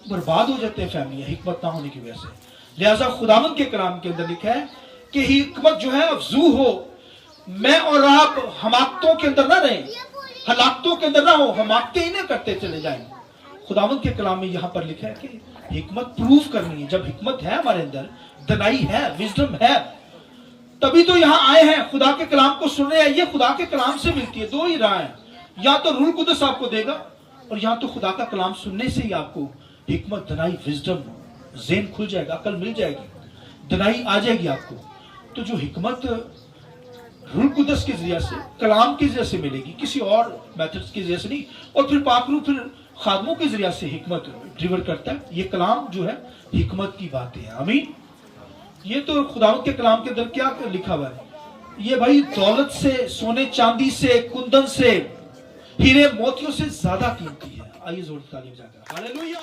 बर्बाद हो जाते हैं फैमिलियां हिकमत ना होने की वजह से। लिहाजा खुदावंद के कलाम के अंदर लिखा है कि हिकमत जो है अफजू हो, मैं और आप हमाकतों के अंदर ना रहें, हलाकतों के अंदर ना हो, हमाकतें ही ना करते चले जाएं। खुदावंद के कलाम में यहाँ पर लिखा है कि हिकमत प्रूव करनी है। जब हिकमत है हमारे अंदर, दनाई है, विजडम है, तभी तो यहाँ आए हैं, खुदा के कलाम को सुन रहे हैं। ये खुदा के कलाम से मिलती है। दो ही राह है, या तो रूह कुदस आपको देगा, और या तो खुदा का कलाम सुनने से ही आपको हिकमत, दनाई, विजडम, ज़हन खुल जाएगा, अकल मिल जाएगी, दनाई आ जाएगी आपको। तो जो हिकमत रूह कुदस के जरिए से, कलाम के जरिए से मिलेगी, किसी और मेथड्स के जरिए से नहीं। और फिर पाक रूह फिर खादमों के जरिए से हिकमत डिलीवर करता है। ये कलाम जो है हिकमत की बातें हैं। आमीन। ये तो खुदावंद के कलाम के अंदर क्या लिखा हुआ है, ये भाई दौलत से, सोने चांदी से, कुंदन से, हीरे मोतियों से ज्यादा कीमती है। आइए जोर ताली बजाकर हालेलुया।